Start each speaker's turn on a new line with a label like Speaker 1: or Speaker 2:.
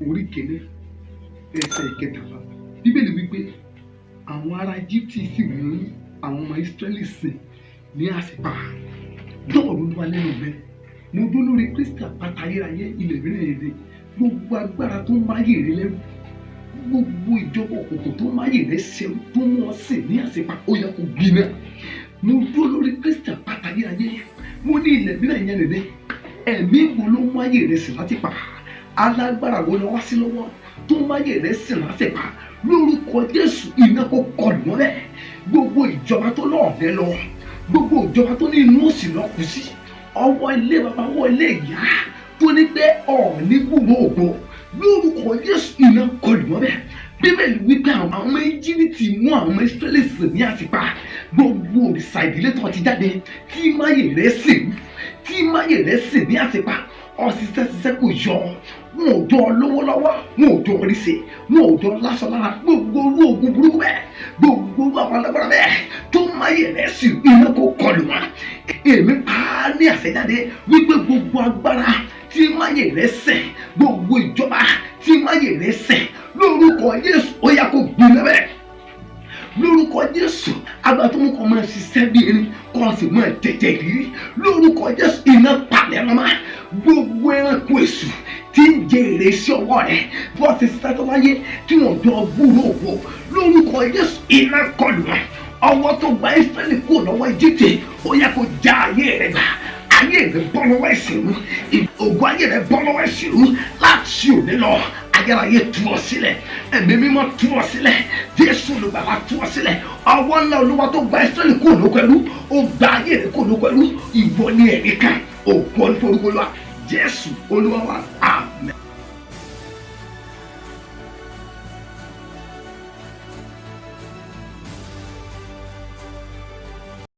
Speaker 1: Orí kìíní ẹsẹ̀ ìkẹtàlá Bíbélì wípé àwọn ará Íjíbítì sì mú àwọn ọmọ Ísírẹ́lì sìn ní àsìpá. Dọ́ọ̀ ló wá lẹ́nu bẹ́ẹ̀. Mo dó lórí Kristi àpáta ayérayé ilẹ̀ mìíràn èdè. Gbogbo agbára tó ń máyè rẹ lẹ́rù, gbogbo ìjọba òkùnkùn tó ń máyè rẹ ṣẹrú tó mú ọ sìn ní àsìpá, ó yẹ kó gbiná. Mo dó lórí Kristi àpáta ayérayé. Mo ní ilẹ̀ mìíràn yẹn rẹ̀ ẹ̀mí wo ló máyè rẹ sìn láti pa? Alágbára wo lọ wá sí lọ́wọ́ tó máyè rẹ sìn láti pa? Lórúkọ Jésù iná kó kọlù mọ́lẹ̀. Gbogbo ìjọba tó lọ́ọ̀dẹ lọ, gbogbo ìjọba tó ní inú òsì lọ kù sí, ọwọ́ ilé bàbá, ọwọ́ ilé ìyá tó ní pé ọ̀ọ́ni gbogbo ògbó, lórúkọ Jésù iná kọlù mọ́lẹ̀. Bíbélì wípé àwọn ọmọ Íjíbítì mú àwọn ọmọ Ísírẹ́lì sìn ní àsìpá. Gbogbo òrìṣà ìdílé tó ti jáde tí máyè rẹ sìn, tí máyè rẹ sìn ní àsìpá, ọ̀sísẹ́sísẹ́ kò yọ. Wọn ò jọ lówó lọ́wọ́, wọn ò jọ orí ṣe, wọn ò jọ lásán lára. Gbogbo orú ogun burúkú bẹ́ẹ̀, gbogbo àwọn alágbára bẹ́ẹ̀ tó máyè rẹ sìn, iná kó kọlù wọn. Èmi pa á ní àṣẹjáde wípé gbogbo agbára tí máyè rẹ sìn, gbogbo ìjọba tí máyè rẹ sìn, lórúkọ Jésù ó yá kó gbiná bẹ́ẹ̀. Lórúkọ Jésù agbára tó mú kọ́ máa ṣiṣẹ́ bí erin kọ́ sì máa tẹ̀tẹ̀ rírí, lórúkọ Jésù iná palẹ̀ wọn máa. Gbogbo ẹranko èṣù tí ń jẹ èrè sí ọwọ́ rẹ̀ bọ́ ti ṣiṣẹ́ tó láyé tí wọ́n jọ gbúrò òwò, lórúkọ Jésù iná kọlù wọn. Ọwọ́ tó gba Ísírẹ́lì kúrò lọ́wọ́ Íjíbítì ó yá kó já ayé rẹ̀ gbà. Ayé rẹ̀ bọ́ lọ́wọ́ ìṣèlú, ògùn ayé rẹ̀ bọ́ lọ́wọ́ ìṣèlú láti òní lọ. Ayérayé tú ọ sílẹ̀, ẹ̀mí mímọ́ tú ọ sílẹ̀, Jésù olùgbàlà tú ọ sílẹ̀. Ọwọ́ ńlá Olúwa tó gba Ísírẹ́lì kúrò lóko ẹrú, ó gba ayé rẹ̀ kúrò lóko ẹrú. Ìwọ ni ẹ̀rí kan, ògo ní forúkọ Olúwa, Jésù Olúwa wa.